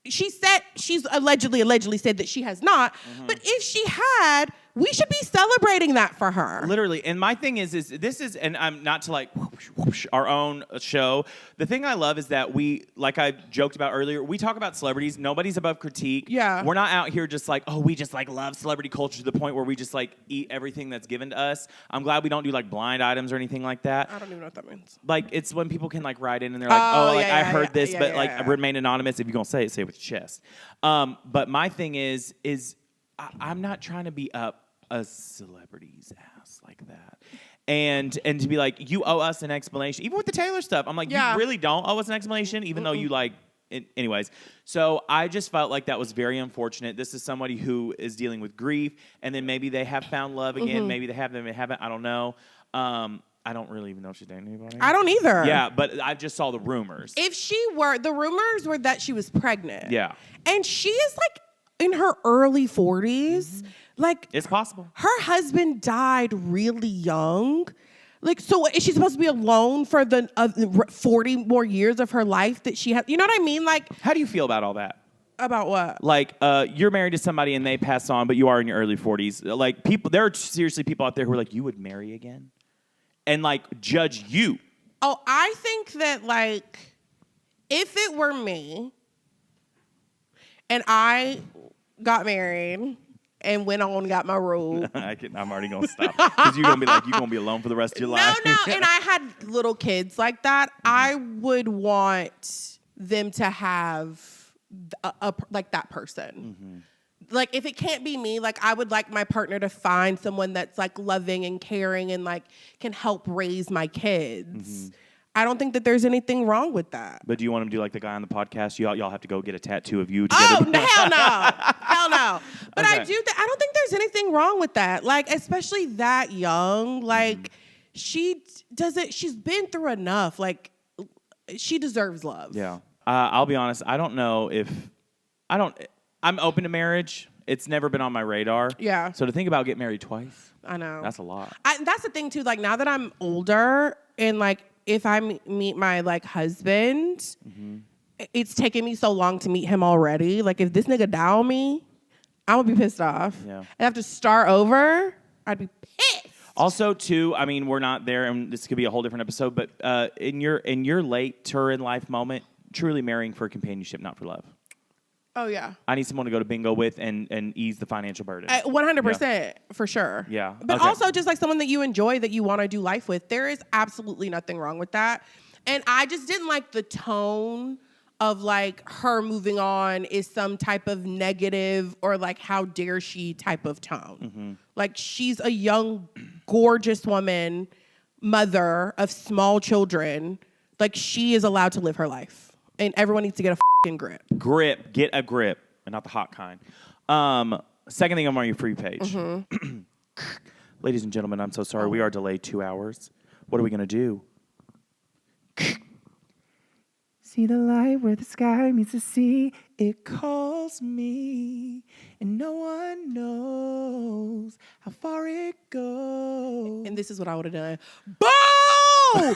she said she's allegedly said that she has not, but if she had, we should be celebrating that for her. Literally. And my thing is this is, and I'm not to like whoosh, our own show. The thing I love is that we, like I joked about earlier, we talk about celebrities. Nobody's above critique. Yeah. We're not out here just like, oh, we just like love celebrity culture to the point where we just like eat everything that's given to us. I'm glad we don't do like blind items or anything like that. I don't even know what that means. Like, it's when people can like write in and they're like, I heard this, but remain anonymous. If you're going to say it with your chest. But my thing is I'm not trying to be up a celebrity's ass like that. And to be like, you owe us an explanation. Even with the Taylor stuff, I'm like, you really don't owe us an explanation, even though you like it. Anyways, so I just felt like that was very unfortunate. This is somebody who is dealing with grief, and then maybe they have found love again. Maybe they haven't. I don't know. I don't really even know if she's dating anybody. I don't either. Yeah, but I just saw the rumors. If she were, the rumors were that she was pregnant. Yeah. And she is like in her early 40s. Like, it's possible. Her husband died really young. Like, so is she supposed to be alone for the 40 more years of her life that she has? You know what I mean? Like, how do you feel about all that? About what? Like, you're married to somebody and they pass on, but you are in your early 40s. Like, people, there are seriously people out there who are like, you would marry again? And, like, judge you. Oh, I think that, like, if it were me and I got married and went on and got my robe. I'm already going to stop. Because you're going to be alone for the rest of your life. No. And I had little kids like that. I would want them to have like that person. Like, if it can't be me, like, I would like my partner to find someone that's like loving and caring and like can help raise my kids. I don't think that there's anything wrong with that. But do you want him to do like the guy on the podcast? Y'all have to go get a tattoo of you together. Oh, hell no. Hell no. But Okay. I don't think there's anything wrong with that. Like, especially that young. Like, she's been through enough. Like, she deserves love. Yeah. I'll be honest. I don't know if... I'm open to marriage. It's never been on my radar. Yeah. So to think about getting married twice... I know. That's a lot. That's the thing, too. Like, now that I'm older and, like, if I meet my, like, husband, it's taken me so long to meet him already. Like, if this nigga die on me, I'm going to be pissed off. Yeah. And have to start over, I'd be pissed. Also, too, I mean, we're not there, and this could be a whole different episode, but in your later in life moment, truly marrying for companionship, not for love. Oh, yeah. I need someone to go to bingo with and ease the financial burden. 100%, for sure. Yeah. But also just like someone that you enjoy, that you want to do life with. There is absolutely nothing wrong with that. And I just didn't like the tone of like her moving on is some type of negative or like how dare she type of tone. Like, she's a young, gorgeous woman mother of small children. Like, she is allowed to live her life. And everyone needs to get a fucking grip. Get a grip, and not the hot kind. Second thing on your free page. Ladies and gentlemen, I'm so sorry. We are delayed 2 hours. What are we going to do? See the light where the sky meets the sea. It calls me, and no one knows how far it goes. And this is what I would have done. Boo! Boo!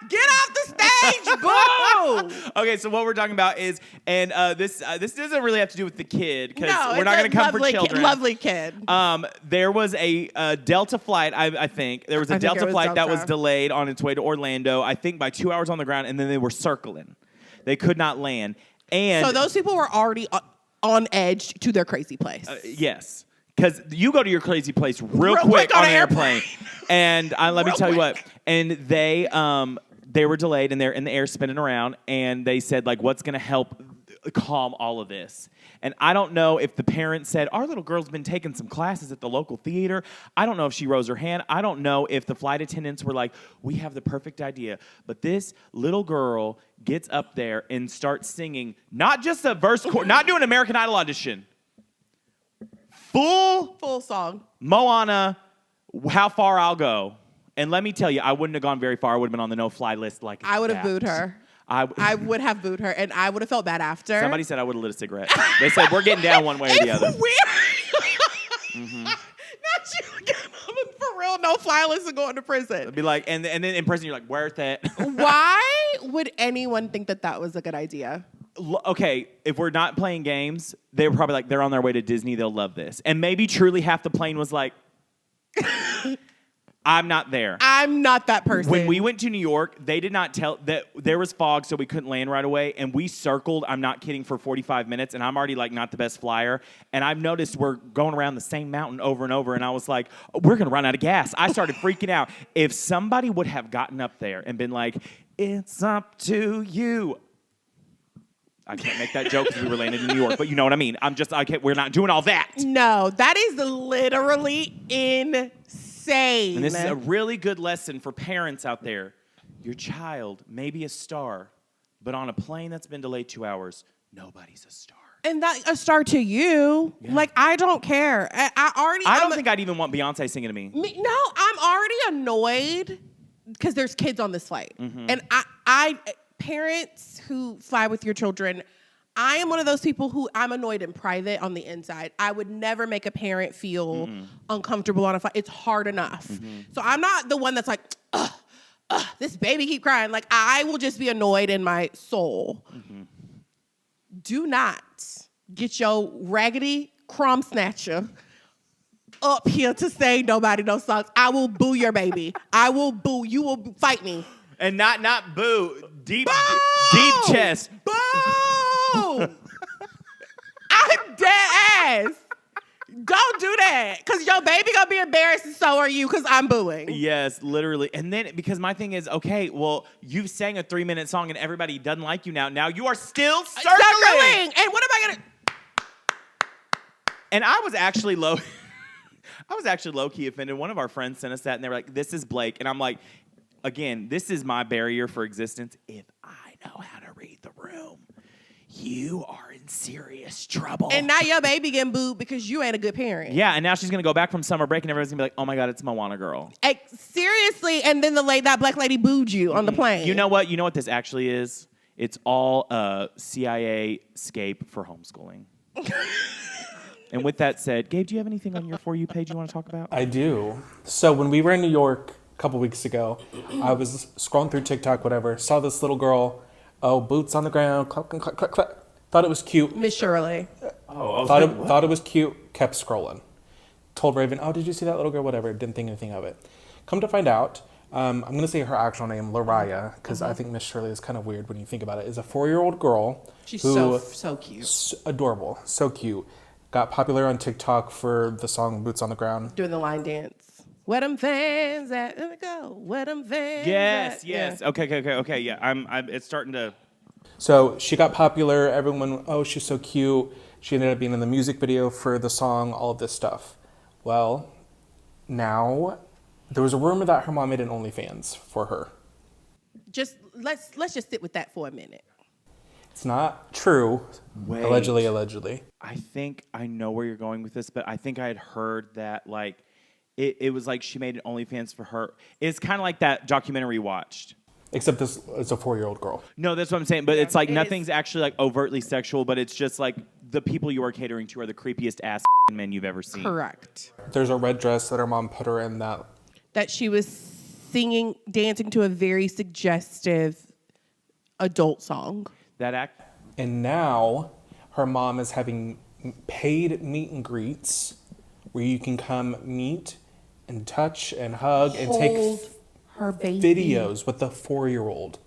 Get off the stage, boo! Okay, so what we're talking about is, and this doesn't really have to do with the kid, because No, we're not going to come for children. Lovely kid. There was a Delta flight, I think. There was a Delta flight that was delayed on its way to Orlando, I think by 2 hours on the ground, and then they were circling. They could not land. And so those people were already on edge to their crazy place. Yes. Because you go to your crazy place real quick on an airplane. And let me tell you what. And they were delayed, and they're in the air spinning around, and they said, like, what's going to help calm all of this? And I don't know if the parents said, our little girl's been taking some classes at the local theater. I don't know if she rose her hand. I don't know if the flight attendants were like, we have the perfect idea. But this little girl gets up there and starts singing, not just a verse, not doing American Idol audition. Full song. Moana, How Far I'll Go. And let me tell you, I wouldn't have gone very far. I would have been on the no-fly list like I would have that. booed her. I would have booed her, and I would have felt bad after. Somebody said I would have lit a cigarette. They said, we're getting down one way or the other. Not you getting for real no-fly list and going to prison. It'd be like, and then in prison, you're like, worth it. Why would anyone think that was a good idea? Okay, if we're not playing games, they were probably like, they're on their way to Disney, they'll love this. And maybe truly half the plane was like, I'm not there. I'm not that person. When we went to New York, they did not tell that there was fog, so we couldn't land right away. And we circled, I'm not kidding, for 45 minutes. And I'm already like not the best flyer. And I've noticed we're going around the same mountain over and over. And I was like, we're going to run out of gas. I started freaking out. If somebody would have gotten up there and been like, it's up to you. I can't make that joke because we were landing in New York, but you know what I mean. We're not doing all that. No, that is literally insane. And this is a really good lesson for parents out there. Your child may be a star, but on a plane that's been delayed 2 hours, nobody's a star. And that a star to you. Yeah. Like, I don't care. I don't think I'd even want Beyonce singing to me. No, I'm already annoyed because there's kids on this flight. Mm-hmm. And I parents who fly with your children, I am one of those people who I'm annoyed in private on the inside. I would never make a parent feel uncomfortable on a flight. It's hard enough. Mm-hmm. So I'm not the one that's like, this baby keep crying. Like, I will just be annoyed in my soul. Mm-hmm. Do not get your raggedy crumb snatcher up here to say nobody no songs. I will boo your baby. I will boo. You will fight me. And not boo. Deep chest. Boo! I'm dead ass. Don't do that. Because your baby going to be embarrassed and so are you because I'm booing. Yes, literally. And then, because my thing is, okay, well, you've sang a 3-minute song and everybody doesn't like you now. Now you are still circling. And what am I going to... And I was actually low-key offended. One of our friends sent us that and they were like, this is Blake. And I'm like, again, this is my barrier for existence. If I know how to read the room, you are in serious trouble. And now your baby getting booed because you ain't a good parent. Yeah, and now she's going to go back from summer break and everyone's going to be like, oh my God, it's Moana girl. Seriously, and then that black lady booed you on the plane. You know what? You know what this actually is? It's all CIA scape for homeschooling. And with that said, Gabe, do you have anything on your For You page you want to talk about? I do. So when we were in New York a couple weeks ago, I was scrolling through TikTok, whatever, saw this little girl, boots on the ground, clack, clack, clack, clack. Thought it was cute. Miss Shirley. Thought it was cute, kept scrolling. Told Raven, did you see that little girl? Whatever, didn't think anything of it. Come to find out, I'm going to say her actual name, Lariah, because I think Miss Shirley is kind of weird when you think about it, is a 4-year-old girl. She's so cute. Adorable, so cute. Got popular on TikTok for the song Boots on the Ground. Doing the line dance. Where them fans at? Let me go. Where them fans Yes. at? Yeah. Okay, yeah. It's starting to... So she got popular. Everyone, she's so cute. She ended up being in the music video for the song, all of this stuff. Well, now There was a rumor that her mom made an OnlyFans for her. Let's just sit with that for a minute. It's not true. Wait. Allegedly. I think I know where you're going with this, but I think I had heard that like it was like she made an OnlyFans for her. It's kind of like that documentary we watched. Except this is a 4-year-old girl. No, that's what I'm saying. But it's like nothing's is. actually like overtly sexual, but it's just like the people you are catering to are the creepiest ass men you've ever seen. Correct. There's a red dress that her mom put her in that she was dancing to a very suggestive adult song. And now her mom is having paid meet and greets where you can come meet and touch and hug and take her baby. videos with the 4-year-old.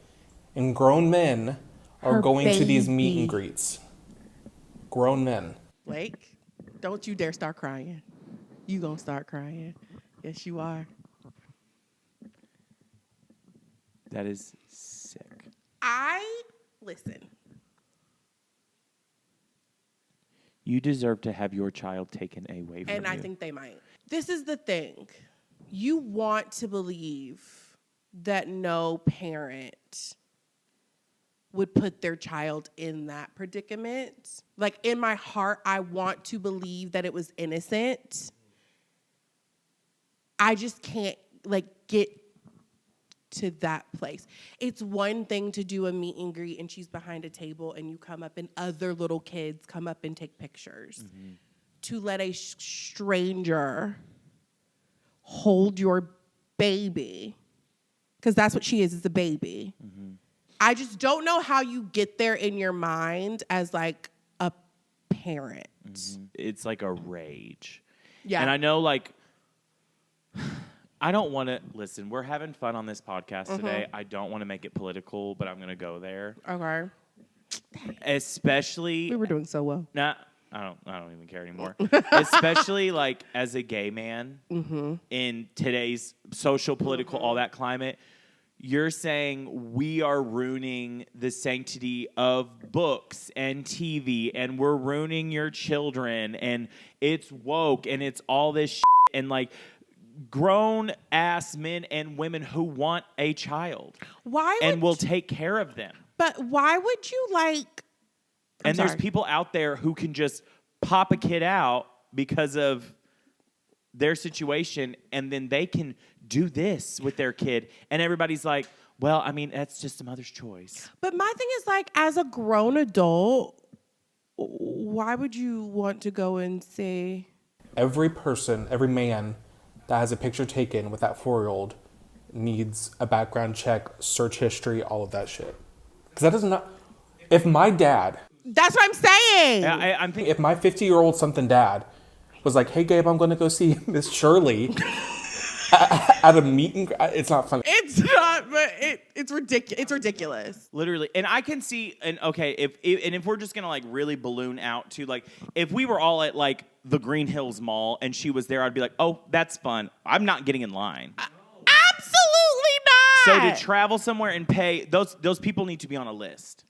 And grown men are Her going to these meet baby. and greets. Grown men. Blake, don't you dare start crying. You gonna start crying. Yes, you are. That is sick. Listen. You deserve to have your child taken away from you. And I think they might. This is the thing. You want to believe that no parent would put their child in that predicament. Like, in my heart, I want to believe that it was innocent. I just can't, like, get to that place. It's one thing to do a meet and greet and she's behind a table and you come up and other little kids come up and take pictures. Mm-hmm. To let a stranger hold your baby, because that's what she is a baby. Mm-hmm. I just don't know how you get there in your mind as like a parent. Mm-hmm. It's like a rage. Yeah. And I know like I don't want to listen. We're having fun on this podcast today. I don't want to make it political, but I'm going to go there. Okay. Especially, we were doing so well. Nah, I don't even care anymore. Especially like as a gay man in today's social, political, all that climate. You're saying we are ruining the sanctity of books and TV, and we're ruining your children, and it's woke, and it's all this shit, and like. Grown ass men and women who want a child and will take care of them. But why would you like? And there's people out there who can just pop a kid out because of their situation, and then they can do this with their kid, and everybody's like, "Well, I mean, that's just a mother's choice." But my thing is like, as a grown adult, why would you want to go and say? Every man that has a picture taken with that 4-year-old needs a background check, search history, all of that shit. Because that does not... If my dad... That's what I'm saying. I'm thinking... If my 50-year-old something dad was like, hey, Gabe, I'm going to go see Miss Shirley at a meeting... It's not funny. It's not, but it's ridiculous. It's ridiculous. Literally. And I can see... And okay, if we're just going to like really balloon out to like... If we were all at like the Green Hills Mall and she was there, I'd be like, oh, that's fun. I'm not getting in line. Absolutely not. So to travel somewhere and pay, those people need to be on a list.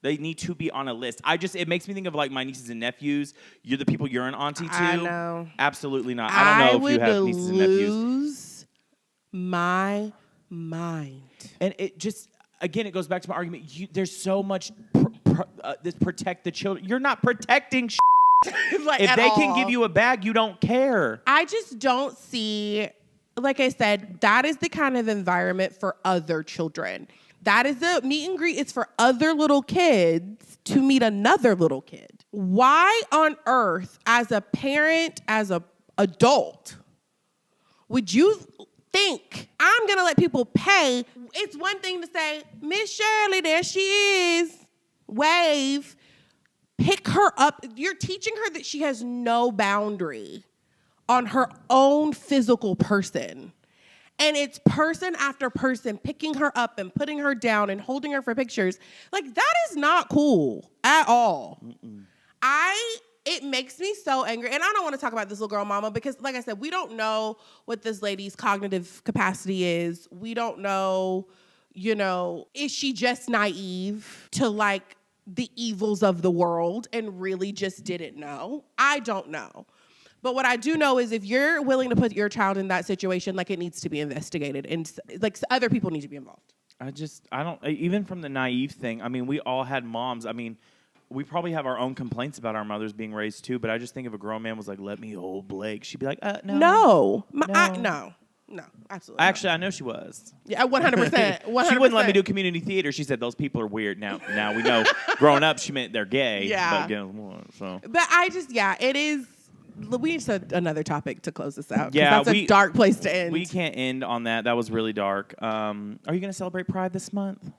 They need to be on a list. It makes me think of like my nieces and nephews. You're the people you're an auntie to. I know. Absolutely not. I don't know if you have nieces and nephews. I would lose my mind. And it just, again, it goes back to my argument. There's so much this protect the children. You're not protecting shit. Like, if they all. can give you a bag, you don't care. I just don't see, like I said, that is the kind of environment for other children. That is the meet and greet. It's for other little kids to meet another little kid. Why on earth, as a parent, as an adult, would you think I'm going to let people pay? It's one thing to say, Miss Shirley, there she is. Wave. Pick her up. You're teaching her that she has no boundary on her own physical person. And it's person after person picking her up and putting her down and holding her for pictures. Like, that is not cool at all. Mm-mm. It makes me so angry. And I don't want to talk about this little girl mama because, like I said, we don't know what this lady's cognitive capacity is. We don't know, is she just naive to, like, the evils of the world and really just didn't know? I don't know. But what I do know is if you're willing to put your child in that situation, like it needs to be investigated and like other people need to be involved. I don't, even from the naive thing, I mean, we all had moms. I mean, we probably have our own complaints about our mothers being raised too, but I just think if a grown man was like, let me hold Blake, she'd be like, no. No, absolutely. Actually, I know she was. Yeah, 100%. 100%. She wouldn't let me do community theater. She said, those people are weird. Now we know growing up, she meant they're gay. Yeah. But, guess what, so. But it is, we need another topic to close this out. Yeah, that's a dark place to end. We can't end on that. That was really dark. Are you going to celebrate Pride this month? How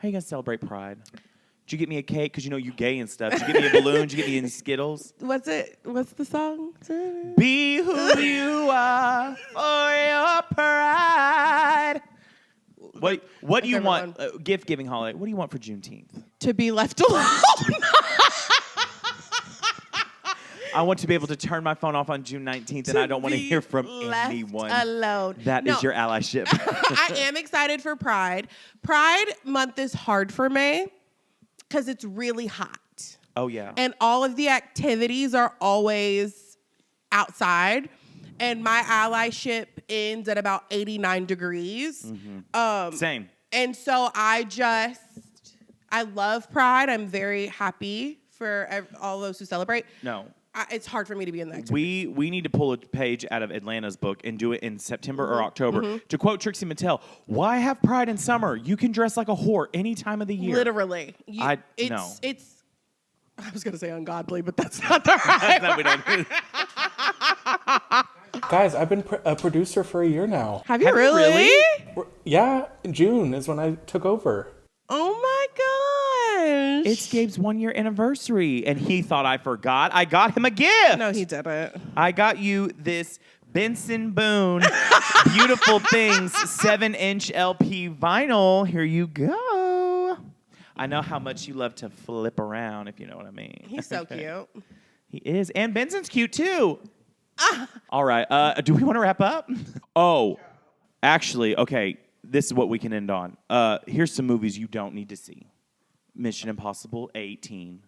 are you going to celebrate Pride? Did you get me a cake? Because you know you're gay and stuff. Did you get me a balloon? Did you get me any Skittles? What's the song? Be who you are for your pride. What do you want? Gift giving holiday. What do you want for Juneteenth? To be left alone. I want to be able to turn my phone off on June 19th, and I don't want to hear from anyone. Alone. That is your allyship. I am excited for Pride. Pride Month is hard for me because it's really hot. Oh, yeah. And all of the activities are always outside. And my allyship ends at about 89 degrees. Mm-hmm. Same. And so I love Pride. I'm very happy for all those who celebrate. No. It's hard for me to be in that activity. We need to pull a page out of Atlanta's book and do it in September or October. To quote Trixie Mattel, why have Pride in summer? You can dress like a whore any time of the year. Literally. No. It's I was going to say ungodly, but that's not the right That we don't. Guys, I've been a producer for a year now. Have you really? Yeah, in June is when I took over. Oh my gosh. It's Gabe's 1 year anniversary, and he thought I forgot. I got him a gift. No, he didn't. I got you this Benson Boone Beautiful Things 7-inch LP vinyl. Here you go. I know how much you love to flip around, if you know what I mean. He's so cute. He is. And Benson's cute, too. All right. Do we want to wrap up? Oh, actually, okay. This is what we can end on. Here's some movies you don't need to see. Mission Impossible 18.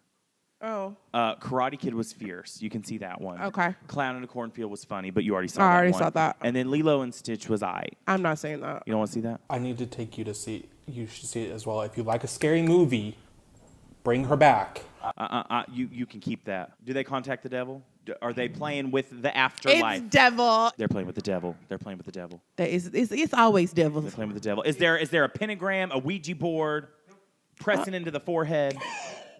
Oh. Karate Kid was fierce. You can see that one. Okay. Clown in a Cornfield was funny, but you already saw that I already one. saw that. And then Lilo and Stitch was aight. I'm not saying that. You don't want to see that? I need to take you to see. You should see it as well. If you like a scary movie, bring her back. You can keep that. Do they contact the devil? Are they playing with the afterlife? It's devil. They're playing with the devil. They're playing with the devil. It's always devil. They're playing with the devil. Is there a pentagram, a Ouija board, pressing into the forehead?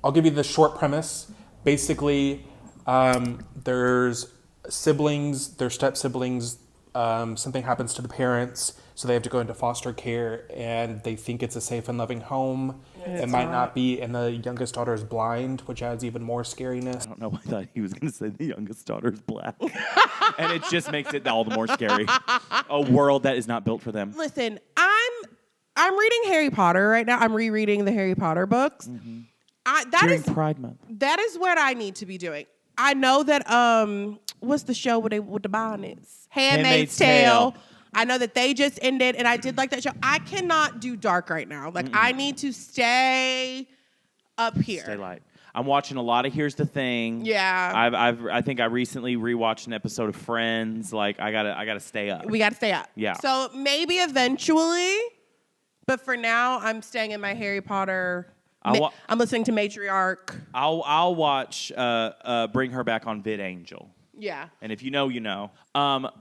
I'll give you the short premise. Basically, there's siblings, their step siblings. Something happens to the parents, so they have to go into foster care, and they think it's a safe and loving home. It might not be, and the youngest daughter is blind, which adds even more scariness. I don't know. I thought he was going to say the youngest daughter is black. And it just makes it all the more scary. A world that is not built for them. Listen, I'm reading Harry Potter right now. I'm rereading the Harry Potter books. Mm-hmm. During Pride Month. That is what I need to be doing. I know that what's the show with the bonnets? Handmaid's Tale. I know that they just ended, and I did like that show. I cannot do dark right now. Like, I need to stay up here. Stay light. I'm watching a lot of Here's the Thing. Yeah. I think I recently rewatched an episode of Friends. Like, I gotta stay up. We gotta stay up. Yeah. So maybe eventually, but for now, I'm staying in my Harry Potter. I'm listening to Matriarch. I'll watch Bring Her Back on VidAngel. Yeah. And if you know, you know.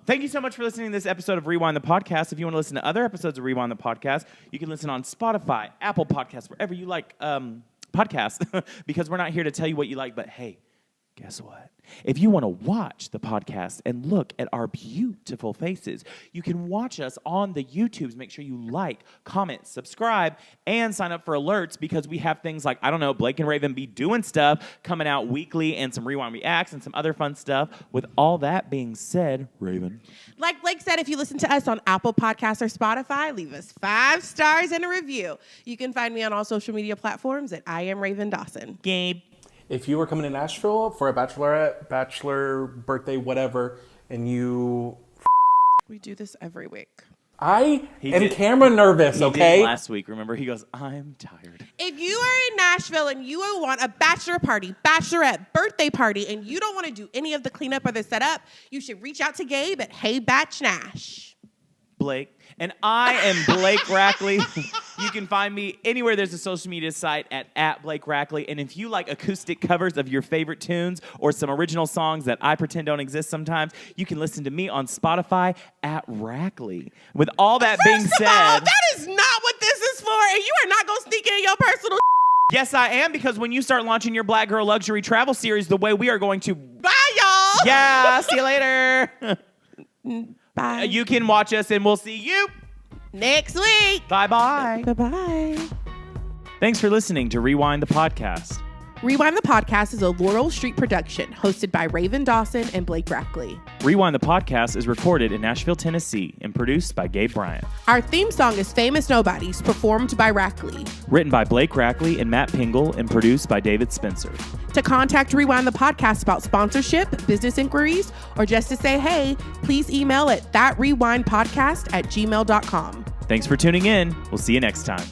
Thank you so much for listening to this episode of Rewind the Podcast. If you want to listen to other episodes of Rewind the Podcast, you can listen on Spotify, Apple Podcasts, wherever you like podcasts, because we're not here to tell you what you like, but hey, guess what? If you want to watch the podcast and look at our beautiful faces, you can watch us on the YouTubes. Make sure you like, comment, subscribe, and sign up for alerts because we have things like, I don't know, Blake and Raven be doing stuff coming out weekly and some Rewind Reacts and some other fun stuff. With all that being said, Raven. Like Blake said, if you listen to us on Apple Podcasts or Spotify, leave us 5 stars and a review. You can find me on all social media platforms at I am Raven Dawson. Gabe. If you were coming to Nashville for a bachelor, birthday, whatever, and you... We do this every week. I He am did- camera nervous, He did okay? last week, remember? He goes, I'm tired. If you are in Nashville and you want a bachelor party, bachelorette, birthday party, and you don't want to do any of the cleanup or the setup, you should reach out to Gabe at Hey Batch Nash. Blake. And I am Blake Rackley. You can find me anywhere there's a social media site at Blake Rackley. And if you like acoustic covers of your favorite tunes or some original songs that I pretend don't exist sometimes, you can listen to me on Spotify at Rackley. With all that being First of said, all, that is not what this is for, and you are not going to sneak in your personal yes, I am, because when you start launching your Black Girl Luxury travel series the way we are going to, Bye, y'all. yeah, see you later. Bye. You can watch us and we'll see you Next week. Bye-bye. Bye-bye. Thanks for listening to Rewind the Podcast. Rewind the Podcast is a Laurel Street production hosted by Raven Dawson and Blake Rackley. Rewind the Podcast is recorded in Nashville, Tennessee and produced by Gabe Bryant. Our theme song is Famous Nobodies, performed by Rackley. Written by Blake Rackley and Matt Pingle and produced by David Spencer. To contact Rewind the Podcast about sponsorship, business inquiries, or just to say hey, please email at thatrewindpodcast@gmail.com. Thanks for tuning in. We'll see you next time.